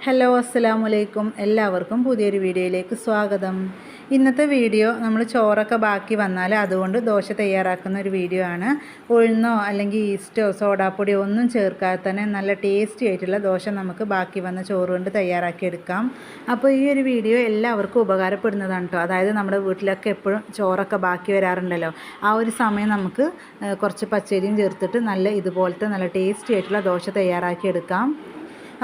Hello അസ്സലാമു അലൈക്കും. എല്ലാവർക്കും പുതിയൊരു വീഡിയോയിലേക്ക് സ്വാഗതം. ഇന്നത്തെ വീഡിയോ നമ്മൾ ചോറൊക്കെ ബാക്കി വന്നാൽ അതുകൊണ്ട് ദോശ തയ്യാറാക്കുന്ന ഒരു വീഡിയോ ആണ്. ഉഴുന്നോ അല്ലെങ്കിൽ ഈസ്റ്റോ സോഡാപ്പൊടിയോ ഒന്നും ചേർക്കാതെ തന്നെ നല്ല ടേസ്റ്റി ആയിട്ടുള്ള ദോശ നമുക്ക് ബാക്കി വന്ന ചോറ് കൊണ്ട് തയ്യാറാക്കിയെടുക്കാം. അപ്പോൾ ഈ ഒരു വീഡിയോ എല്ലാവർക്കും ഉപകാരപ്പെടുന്നതാണ് കേട്ടോ. അതായത് നമ്മുടെ വീട്ടിലൊക്കെ എപ്പോഴും ചോറൊക്കെ ബാക്കി വരാറുണ്ടല്ലോ, ആ ഒരു സമയം നമുക്ക് കുറച്ച് പച്ചരിയും ചേർത്തിട്ട് ഇതുപോലത്തെ നല്ല ടേസ്റ്റി ആയിട്ടുള്ള ദോശ തയ്യാറാക്കിയെടുക്കാം.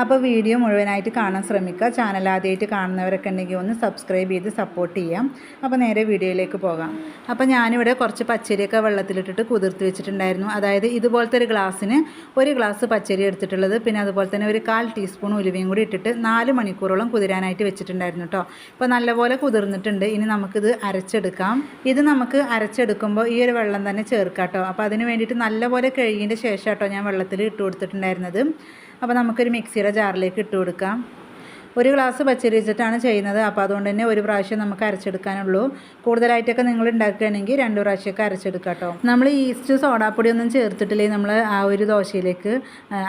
അപ്പോൾ വീഡിയോ മുഴുവനായിട്ട് കാണാൻ ശ്രമിക്കുക. ചാനൽ ആദ്യമായിട്ട് കാണുന്നവരൊക്കെ ഉണ്ടെങ്കിൽ ഒന്ന് സബ്സ്ക്രൈബ് ചെയ്ത് സപ്പോർട്ട് ചെയ്യാം. അപ്പോൾ നേരെ വീഡിയോയിലേക്ക് പോകാം. അപ്പോൾ ഞാനിവിടെ കുറച്ച് പച്ചരിയൊക്കെ വെള്ളത്തിലിട്ടിട്ട് കുതിർത്ത് വെച്ചിട്ടുണ്ടായിരുന്നു. അതായത് ഇതുപോലത്തെ ഒരു ഗ്ലാസ്സിന് 1 ഗ്ലാസ് പച്ചരി എടുത്തിട്ടുള്ളത്. പിന്നെ അതുപോലെ തന്നെ ഒരു 1/4 ടീസ്പൂൺ ഉലുവയും കൂടി ഇട്ടിട്ട് 4 മണിക്കൂറോളം കുതിരാനായിട്ട് വെച്ചിട്ടുണ്ടായിരുന്നു കേട്ടോ. ഇപ്പോൾ നല്ലപോലെ കുതിർന്നിട്ടുണ്ട്. ഇനി നമുക്കിത് അരച്ചെടുക്കാം. ഇത് നമുക്ക് അരച്ചെടുക്കുമ്പോൾ ഈ ഒരു വെള്ളം തന്നെ ചേർക്കാം കേട്ടോ. അപ്പോൾ അതിന് വേണ്ടിയിട്ട് നല്ലപോലെ കഴുകിയതിൻ്റെ ശേഷം കേട്ടോ ഞാൻ വെള്ളത്തിൽ ഇട്ട് കൊടുത്തിട്ടുണ്ടായിരുന്നത്. അപ്പോൾ നമുക്കൊരു മിക്സിയുടെ ജാറിലേക്ക് ഇട്ട് കൊടുക്കാം. 1 ഗ്ലാസ് പച്ചരി വെച്ചിട്ടാണ് ചെയ്യുന്നത്. അപ്പോൾ അതുകൊണ്ട് തന്നെ ഒരു പ്രാവശ്യം നമുക്ക് അരച്ചെടുക്കാനുള്ളൂ. കൂടുതലായിട്ടൊക്കെ നിങ്ങൾ ഉണ്ടാക്കുകയാണെങ്കിൽ 2 പ്രാവശ്യമൊക്കെ അരച്ചെടുക്കുക കേട്ടോ. നമ്മൾ ഈസ്റ്റ് സോഡാപ്പൊടി ഒന്നും ചേർത്തിട്ടില്ലേ നമ്മൾ ആ ഒരു ദോശയിലേക്ക്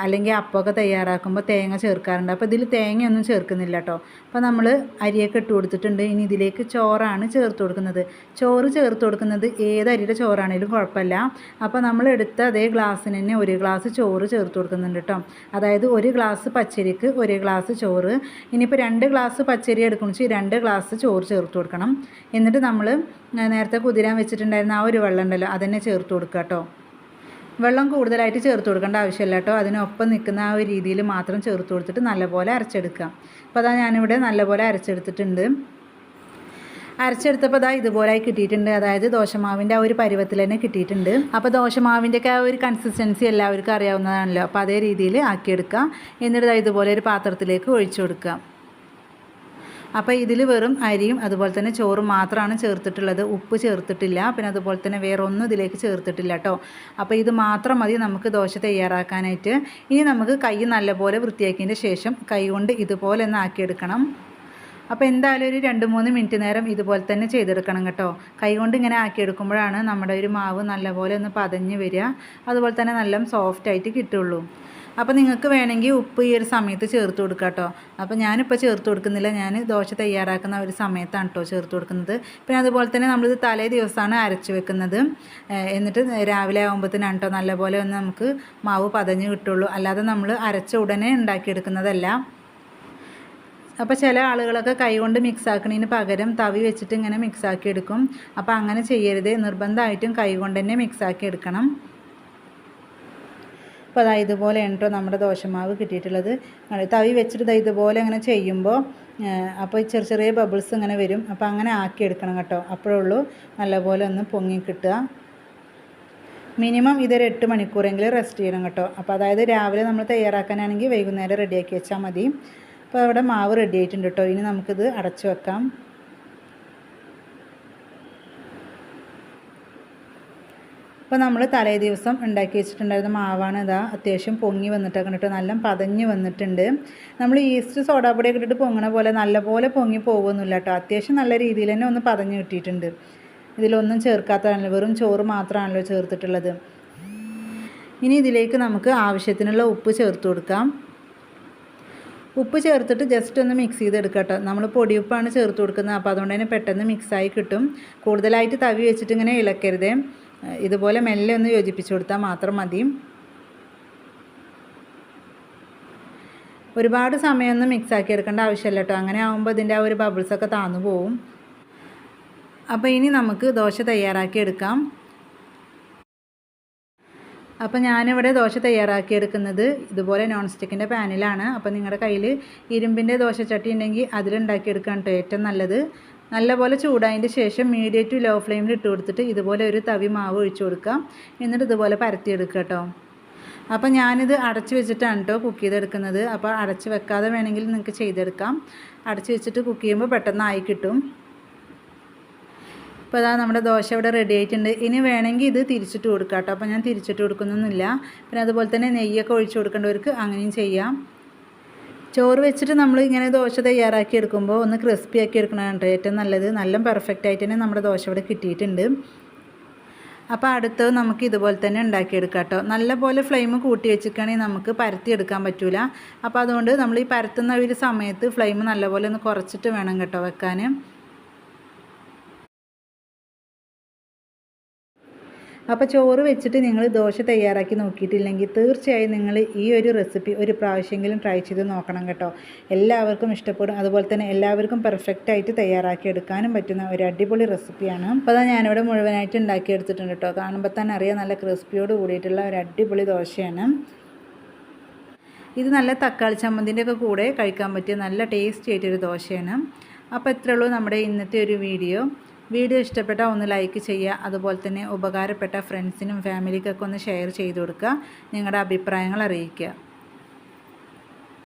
അല്ലെങ്കിൽ അപ്പമൊക്കെ തയ്യാറാക്കുമ്പോൾ തേങ്ങ ചേർക്കാറുണ്ട്. അപ്പോൾ ഇതിൽ തേങ്ങയൊന്നും ചേർക്കുന്നില്ല കേട്ടോ. അപ്പോൾ നമ്മൾ അരിയൊക്കെ ഇട്ട് കൊടുത്തിട്ടുണ്ട്. ഇനി ഇതിലേക്ക് ചോറാണ് ചേർത്ത് കൊടുക്കുന്നത്. ചോറ് ചേർത്ത് കൊടുക്കുന്നത് ഏത് അരിയുടെ ചോറാണെങ്കിലും കുഴപ്പമില്ല. അപ്പോൾ നമ്മൾ എടുത്ത അതേ ഗ്ലാസ്സിന് തന്നെ 1 ഗ്ലാസ് ചോറ് ചേർത്ത് കൊടുക്കുന്നുണ്ട് കേട്ടോ. അതായത് 1 ഗ്ലാസ് പച്ചരിക്ക് 1 ഗ്ലാസ് ചോറ്. ഇനിയിപ്പോൾ 2 ഗ്ലാസ് പച്ചരി എടുക്കണം വെച്ചാൽ 2 ഗ്ലാസ് ചോറ് ചേർത്ത് കൊടുക്കണം. എന്നിട്ട് നമ്മൾ നേരത്തെ കുതിരാൻ വെച്ചിട്ടുണ്ടായിരുന്ന ആ ഒരു വെള്ളം ഉണ്ടല്ലോ അതന്നെ ചേർത്ത് കൊടുക്കുക കേട്ടോ. വെള്ളം കൂടുതലായിട്ട് ചേർത്ത് കൊടുക്കേണ്ട ആവശ്യമില്ല കേട്ടോ. അതിനൊപ്പം നിൽക്കുന്ന ആ ഒരു രീതിയിൽ മാത്രം ചേർത്ത് കൊടുത്തിട്ട് നല്ലപോലെ അരച്ചെടുക്കുക. അപ്പോൾ അതാ ഞാനിവിടെ നല്ലപോലെ അരച്ചെടുത്തിട്ടുണ്ട്. അരച്ചെടുത്തപ്പോൾ ഇതുപോലെ കിട്ടിയിട്ടുണ്ട്. അതായത് ദോശമാവിൻ്റെ ആ ഒരു പരുവത്തിൽ തന്നെ കിട്ടിയിട്ടുണ്ട്. അപ്പോൾ ദോശമാവിൻ്റെയൊക്കെ ആ ഒരു കൺസിസ്റ്റൻസി എല്ലാവർക്കും അറിയാവുന്നതാണല്ലോ. അപ്പോൾ അതേ രീതിയിൽ ആക്കിയെടുക്കുക. എന്നിട്ട് ഇതുപോലെ ഒരു പാത്രത്തിലേക്ക് ഒഴിച്ചു കൊടുക്കുക. അപ്പോൾ ഇതിൽ വെറും അരിയും അതുപോലെ തന്നെ ചോറും മാത്രമാണ് ചേർത്തിട്ടുള്ളത്. ഉപ്പ് ചേർത്തിട്ടില്ല. പിന്നെ അതുപോലെ തന്നെ വേറെ ഒന്നും ഇതിലേക്ക് ചേർത്തിട്ടില്ല കേട്ടോ. അപ്പോൾ ഇത് മാത്രം മതി നമുക്ക് ദോശ തയ്യാറാക്കാനായിട്ട്. ഇനി നമുക്ക് കൈ നല്ലപോലെ വൃത്തിയാക്കിയതിൻ്റെ ശേഷം കൈ കൊണ്ട് ഇതുപോലെ ഒന്ന് ആക്കിയെടുക്കണം. അപ്പോൾ എന്തായാലും ഒരു 2-3 മിനിറ്റ് നേരം ഇതുപോലെ തന്നെ ചെയ്തെടുക്കണം കേട്ടോ. കൈകൊണ്ട് ഇങ്ങനെ ആക്കിയെടുക്കുമ്പോഴാണ് നമ്മുടെ ഒരു മാവ് നല്ലപോലെ ഒന്ന് പതഞ്ഞ് വരിക. അതുപോലെ തന്നെ നല്ല സോഫ്റ്റായിട്ട് കിട്ടുള്ളൂ. അപ്പോൾ നിങ്ങൾക്ക് വേണമെങ്കിൽ ഉപ്പ് ഈ ഒരു സമയത്ത് ചേർത്ത് കൊടുക്കുക കേട്ടോ. അപ്പോൾ ഞാനിപ്പോൾ ചേർത്ത് കൊടുക്കുന്നില്ല. ഞാൻ ദോശ തയ്യാറാക്കുന്ന ഒരു സമയത്താണ് കേട്ടോ ചേർത്ത് കൊടുക്കുന്നത്. പിന്നെ അതുപോലെ തന്നെ നമ്മളിത് തലേ ദിവസമാണ് അരച്ച് വെക്കുന്നത്. എന്നിട്ട് രാവിലെ ആകുമ്പോഴത്തേനാണ് കേട്ടോ നല്ലപോലെ ഒന്ന് നമുക്ക് മാവ് പതഞ്ഞ് കിട്ടുള്ളൂ. അല്ലാതെ നമ്മൾ അരച്ച ഉടനെ ഉണ്ടാക്കിയെടുക്കുന്നതല്ല. അപ്പോൾ ചില ആളുകളൊക്കെ കൈകൊണ്ട് മിക്സ് ആക്കുന്നതിന് പകരം തവി വെച്ചിട്ട് ഇങ്ങനെ മിക്സ് ആക്കി എടുക്കും. അപ്പോൾ അങ്ങനെ ചെയ്യരുത്. നിർബന്ധമായിട്ടും കൈകൊണ്ട് തന്നെ മിക്സ് ആക്കി എടുക്കണം. അപ്പോൾ ഇതുപോലെ കേട്ടോ നമ്മുടെ ദോശമാവ് കിട്ടിയിട്ടുള്ളത്. തവി വെച്ചിട്ട് ഇതുപോലെ അങ്ങനെ ചെയ്യുമ്പോൾ അപ്പോൾ ചെറിയ ചെറിയ ബബിൾസ് ഇങ്ങനെ വരും. അപ്പോൾ അങ്ങനെ ആക്കിയെടുക്കണം കേട്ടോ. അപ്പോഴുള്ളൂ നല്ലപോലെ ഒന്ന് പൊങ്ങി കിട്ടുക. മിനിമം ഇതൊരു 8 മണിക്കൂറെങ്കിലും റെസ്റ്റ് ചെയ്യണം കേട്ടോ. അപ്പോൾ അതായത് രാവിലെ നമ്മൾ തയ്യാറാക്കാനാണെങ്കിൽ വൈകുന്നേരം റെഡിയാക്കി വെച്ചാൽ മതി. അപ്പോൾ അവിടെ മാവ് റെഡി ആയിട്ടുണ്ട് കേട്ടോ. ഇനി നമുക്കിത് അടച്ചു വെക്കാം. അപ്പോൾ നമ്മൾ തലേ ദിവസം ഉണ്ടാക്കി വെച്ചിട്ടുണ്ടായിരുന്ന മാവാണ് അത്യാവശ്യം പൊങ്ങി വന്നിട്ടൊക്കെ കേട്ടോ. നല്ല പതഞ്ഞ് വന്നിട്ടുണ്ട്. നമ്മൾ ഈസ്റ്റ് സോഡാപ്പൊടിയൊക്കെ ഇട്ടിട്ട് പൊങ്ങണ പോലെ നല്ലപോലെ പൊങ്ങി പോകുന്നില്ല കേട്ടോ. അത്യാവശ്യം നല്ല രീതിയിൽ തന്നെ ഒന്ന് പതഞ്ഞ് കിട്ടിയിട്ടുണ്ട്. ഇതിലൊന്നും ചേർക്കാത്തതാണല്ലോ, വെറും ചോറ് മാത്രമാണല്ലോ ചേർത്തിട്ടുള്ളത്. ഇനി ഇതിലേക്ക് നമുക്ക് ആവശ്യത്തിനുള്ള ഉപ്പ് ചേർത്ത് കൊടുക്കാം. ഉപ്പ് ചേർത്തിട്ട് ജസ്റ്റ് ഒന്ന് മിക്സ് ചെയ്തെടുക്കുക കേട്ടോ. നമ്മൾ പൊടിയുപ്പാണ് ചേർത്ത് കൊടുക്കുന്നത്. അപ്പോൾ അതുകൊണ്ട് തന്നെ പെട്ടെന്ന് മിക്സായി കിട്ടും. കൂടുതലായിട്ട് തവി വെച്ചിട്ട് ഇങ്ങനെ ഇളക്കരുതേ. ഇതുപോലെ മെല്ലെ ഒന്ന് യോജിപ്പിച്ച് കൊടുത്താൽ മാത്രം മതി. ഒരുപാട് സമയമൊന്നും മിക്സാക്കി എടുക്കേണ്ട ആവശ്യമില്ല കേട്ടോ. അങ്ങനെ ആകുമ്പോൾ ഇതിൻ്റെ ആ ഒരു ബബിൾസൊക്കെ താന്നു പോവും. അപ്പോൾ ഇനി നമുക്ക് ദോശ തയ്യാറാക്കി എടുക്കാം. അപ്പോൾ ഞാനിവിടെ ദോശ തയ്യാറാക്കിയെടുക്കുന്നത് ഇതുപോലെ നോൺ സ്റ്റിക്കിൻ്റെ പാനിലാണ്. അപ്പോൾ നിങ്ങളുടെ കയ്യിൽ ഇരുമ്പിൻ്റെ ദോശച്ചട്ടി ഉണ്ടെങ്കിൽ അതിലുണ്ടാക്കിയെടുക്കാൻ കേട്ടോ ഏറ്റവും നല്ലത്. നല്ലപോലെ ചൂടായതിൻ്റെ ശേഷം മീഡിയം ടു ലോ ഫ്ലെയിമിൽ ഇട്ട് കൊടുത്തിട്ട് ഇതുപോലെ ഒരു തവി മാവ് ഒഴിച്ചു കൊടുക്കാം. എന്നിട്ട് ഇതുപോലെ പരത്തിയെടുക്കുക കേട്ടോ. അപ്പോൾ ഞാനിത് അടച്ച് വെച്ചിട്ടാണ് കേട്ടോ കുക്ക് ചെയ്തെടുക്കുന്നത്. അപ്പോൾ അടച്ച് വെക്കാതെ വേണമെങ്കിൽ നിങ്ങൾക്ക് ചെയ്തെടുക്കാം. അടച്ച് വെച്ചിട്ട് കുക്ക് ചെയ്യുമ്പോൾ പെട്ടെന്നായി കിട്ടും. അപ്പോൾ നമ്മുടെ ദോശ ഇവിടെ റെഡി ആയിട്ടുണ്ട്. ഇനി വേണമെങ്കിൽ ഇത് തിരിച്ചിട്ട് കൊടുക്കാം കേട്ടോ. അപ്പോൾ ഞാൻ തിരിച്ചിട്ട് കൊടുക്കുന്നൊന്നുമില്ല. പിന്നെ അതുപോലെ തന്നെ നെയ്യൊക്കെ ഒഴിച്ച് കൊടുക്കേണ്ടവർക്ക് അങ്ങനെയും ചെയ്യാം. ചോറ് വെച്ചിട്ട് നമ്മൾ ഇങ്ങനെ ദോശ തയ്യാറാക്കി എടുക്കുമ്പോൾ ഒന്ന് ക്രിസ്പി ആക്കി എടുക്കണതാണ് കേട്ടോ ഏറ്റവും നല്ലത്. നല്ല പെർഫെക്റ്റ് ആയിട്ട് തന്നെ നമ്മുടെ ദോശ ഇവിടെ കിട്ടിയിട്ടുണ്ട്. അപ്പോൾ അടുത്തത് നമുക്ക് ഇതുപോലെ തന്നെ ഉണ്ടാക്കിയെടുക്കാം കേട്ടോ. നല്ലപോലെ ഫ്ലെയിം കൂട്ടി വെച്ചിട്ടാണെങ്കിൽ നമുക്ക് പരത്തിയെടുക്കാൻ പറ്റില്ല. അപ്പോൾ അതുകൊണ്ട് നമ്മൾ ഈ പരത്തുന്ന ഒരു സമയത്ത് ഫ്ലെയിം നല്ലപോലെ ഒന്ന് കുറച്ചിട്ട് വേണം കേട്ടോ വെക്കാൻ. അപ്പോൾ ചോറ് വെച്ചിട്ട് നിങ്ങൾ ദോശ തയ്യാറാക്കി നോക്കിയിട്ടില്ലെങ്കിൽ തീർച്ചയായും നിങ്ങൾ ഈ ഒരു റെസിപ്പി ഒരു പ്രാവശ്യമെങ്കിലും ട്രൈ ചെയ്ത് നോക്കണം കേട്ടോ. എല്ലാവർക്കും ഇഷ്ടപ്പെടും. അതുപോലെ തന്നെ എല്ലാവർക്കും പെർഫെക്റ്റായിട്ട് തയ്യാറാക്കി എടുക്കാനും പറ്റുന്ന ഒരു അടിപൊളി റെസിപ്പിയാണ്. അപ്പോൾ അതാ ഞാനിവിടെ മുഴുവനായിട്ട് ഉണ്ടാക്കിയെടുത്തിട്ടുണ്ട് കേട്ടോ. കാണുമ്പോൾ തന്നെ അറിയാം നല്ല ക്രിസ്പിയോട് കൂടിയിട്ടുള്ള ഒരു അടിപൊളി ദോശയാണ്. ഇത് നല്ല തക്കാളി ചമ്മന്തിൻ്റെ ഒക്കെ കൂടെ കഴിക്കാൻ പറ്റിയ നല്ല ടേസ്റ്റി ആയിട്ടൊരു ദോശയാണ്. അപ്പോൾ ഇത്രയേ ഉള്ളൂ നമ്മുടെ ഇന്നത്തെ ഒരു വീഡിയോ ഇഷ്ടപ്പെട്ടാൽ ഒന്ന് ലൈക്ക് ചെയ്യുക. അതുപോലെ തന്നെ ഉപകാരപ്പെട്ട ഫ്രണ്ട്സിനും ഫാമിലിക്കൊക്കെ ഒന്ന് ഷെയർ ചെയ്ത് കൊടുക്കുക. നിങ്ങളുടെ അഭിപ്രായങ്ങൾ അറിയിക്കുക.